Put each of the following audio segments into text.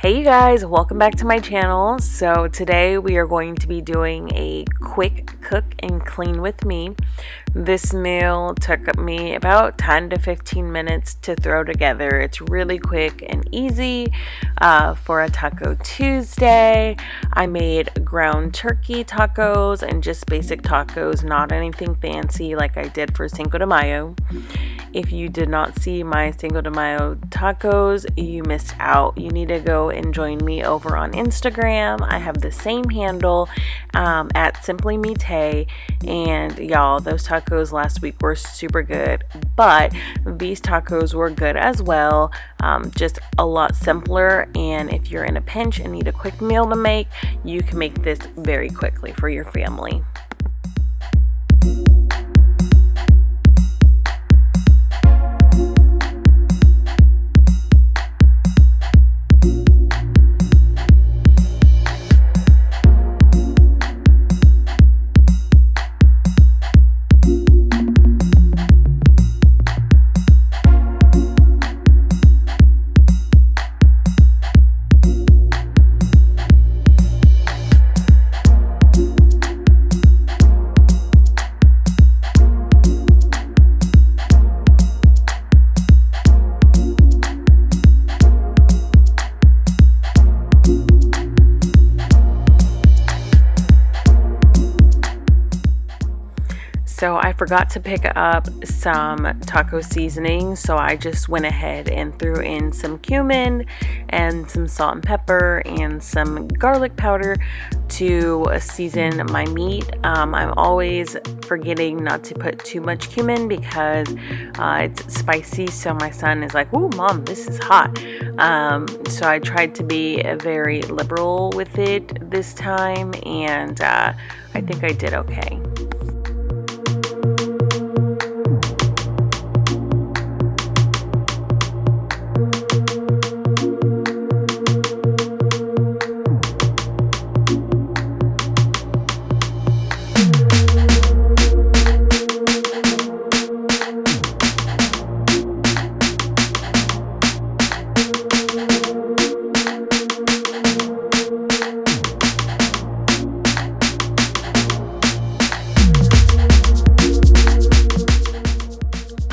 Hey you guys, welcome back to my channel. So today we are going to be doing a quick cook and clean with me. This meal took me about 10 to 15 minutes to throw together. It's really quick and easy for a Taco Tuesday. I made ground turkey tacos and just basic tacos, not anything fancy like I did for Cinco de Mayo. If you did not see my Cinco de Mayo tacos, you missed out. You need to go and join me over on Instagram. I have the same handle at SimplyMeTay, and y'all, those tacos last week were super good, but these tacos were good as well, just a lot simpler. And if you're in a pinch and need a quick meal to make, you can make this very quickly for your family. So I forgot to pick up some taco seasoning, so I just went ahead and threw in some cumin and some salt and pepper and some garlic powder to season my meat. I'm always forgetting not to put too much cumin because it's spicy, so my son is like, "Ooh, Mom, this is hot." So I tried to be very liberal with it this time, and I think I did okay.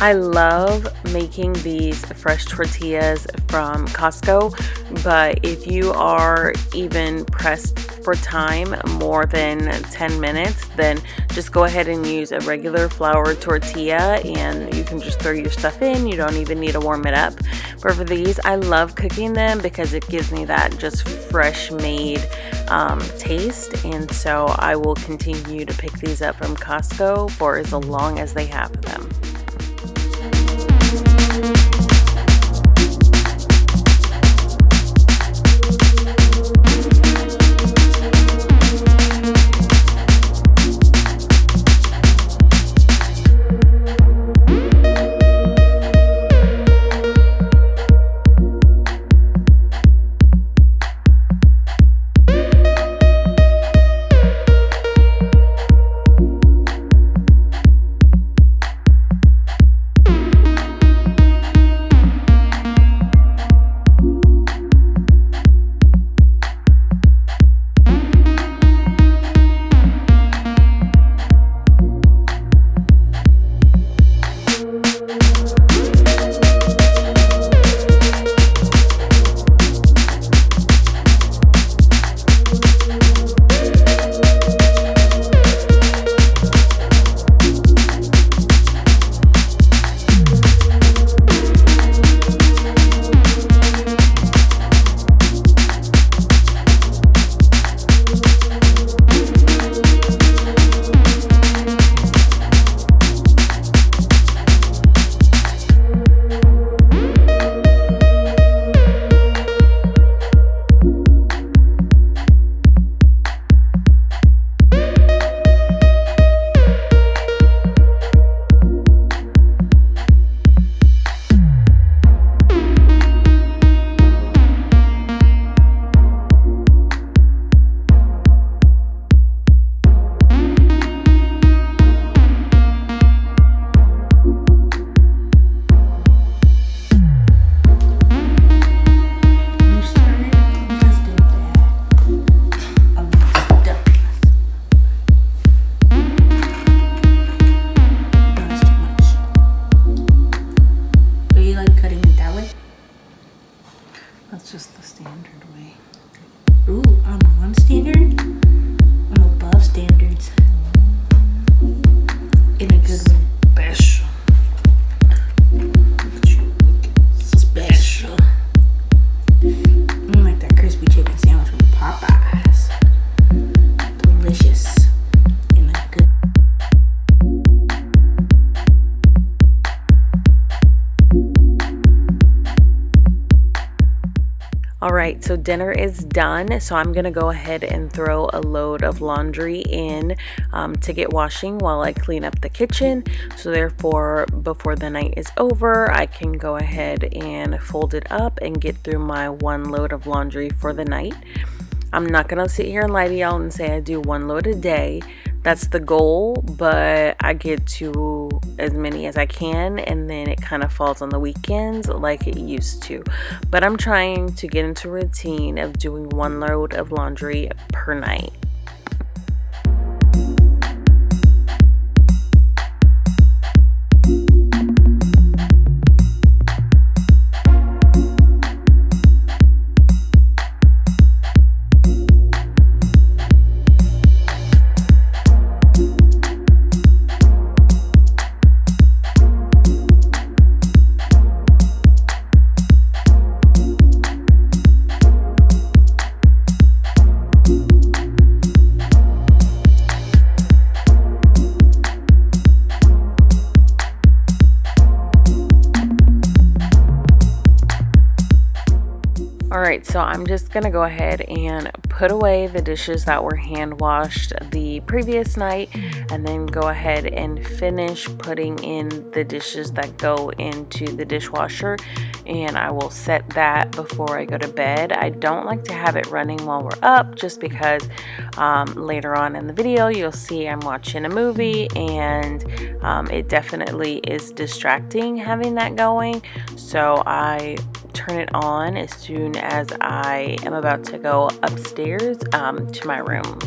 I love making these fresh tortillas from Costco, but if you are even pressed for time more than 10 minutes, then just go ahead and use a regular flour tortilla and you can just throw your stuff in. You don't even need to warm it up. But for these, I love cooking them because it gives me that just fresh made taste, and so I will continue to pick these up from Costco for as long as they have them. That's just the standard way. Ooh, on one standard, I'm above standards. In a good way. Special. Special. Like that crispy chicken sandwich from Popeyes. Delicious. In a good. All right, so dinner is done. So I'm gonna go ahead and throw a load of laundry in to get washing while I clean up the kitchen. So therefore, before the night is over, I can go ahead and fold it up and get through my one load of laundry for the night. I'm not gonna sit here and lie to y'all and say I do one load a day. That's the goal, but I get to as many as I can, and then it kind of falls on the weekends like it used to. But I'm trying to get into a routine of doing one load of laundry per night. Alright, so I'm just gonna go ahead and put away the dishes that were hand washed the previous night, and then go ahead and finish putting in the dishes that go into the dishwasher, and I will set that before I go to bed. I don't like to have it running while we're up, just because later on in the video you'll see I'm watching a movie, and it definitely is distracting having that going, so I turn it on as soon as I am about to go upstairs to my room.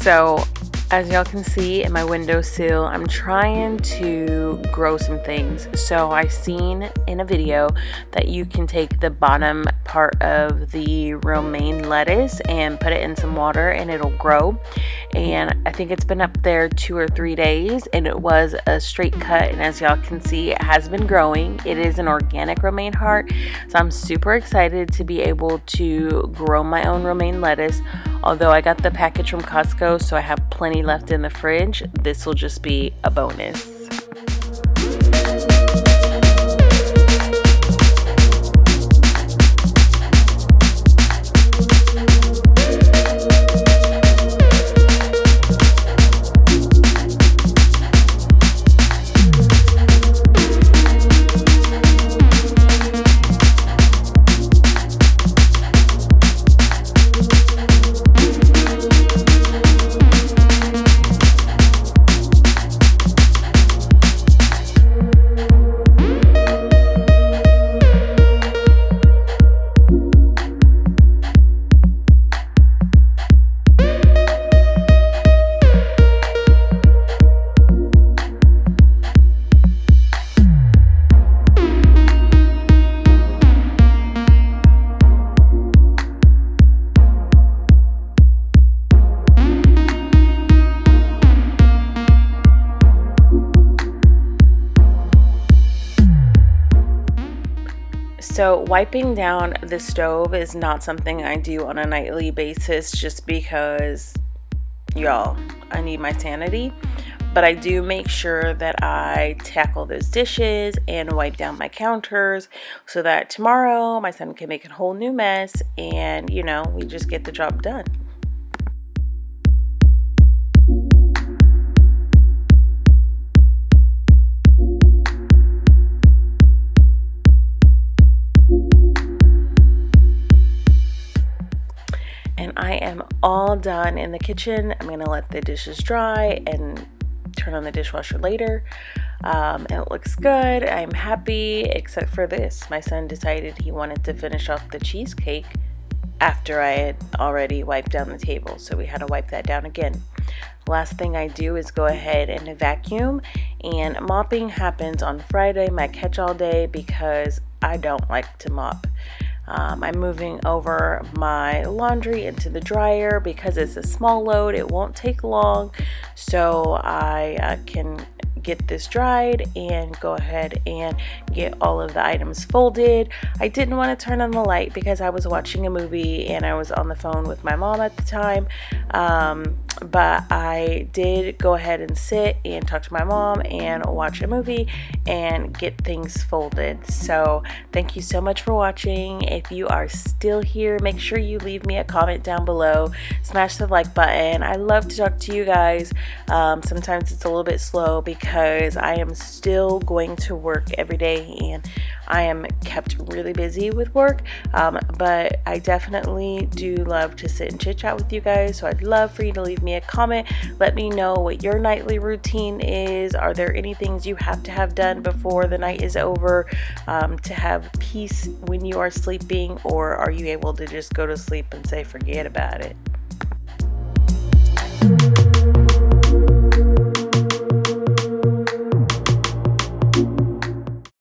So as y'all can see in my windowsill, I'm trying to grow some things. So I seen in a video that you can take the bottom part of the romaine lettuce and put it in some water and it'll grow. And I think it's been up there 2 or 3 days, and it was a straight cut, and as y'all can see, it has been growing. It is an organic romaine heart, so I'm super excited to be able to grow my own romaine lettuce. Although I got the package from Costco, so I have plenty left in the fridge, this will just be a bonus. So wiping down the stove is not something I do on a nightly basis just because, y'all, I need my sanity. But I do make sure that I tackle those dishes and wipe down my counters so that tomorrow my son can make a whole new mess and, we just get the job done. And I am all done in the kitchen. I'm gonna let the dishes dry and turn on the dishwasher later. And it looks good. I'm happy, except for this. My son decided he wanted to finish off the cheesecake after I had already wiped down the table, so we had to wipe that down again. Last thing I do is go ahead and vacuum, and mopping happens on Friday, my catch-all day, because I don't like to mop. I'm moving over my laundry into the dryer because it's a small load. It won't take long, so I can get this dried and go ahead and get all of the items folded. I didn't want to turn on the light because I was watching a movie and I was on the phone with my mom at the time. But I did go ahead and sit and talk to my mom and watch a movie and get things folded. So thank you so much for watching. If you are still here, make sure you leave me a comment down below. Smash the like button. I love to talk to you guys. Sometimes it's a little bit slow because I am still going to work every day and I am kept really busy with work, but I definitely do love to sit and chit chat with you guys. So I'd love for you to leave me a comment. Let me know what your nightly routine is. Are there any things you have to have done before the night is over to have peace when you are sleeping, or are you able to just go to sleep and say forget about it?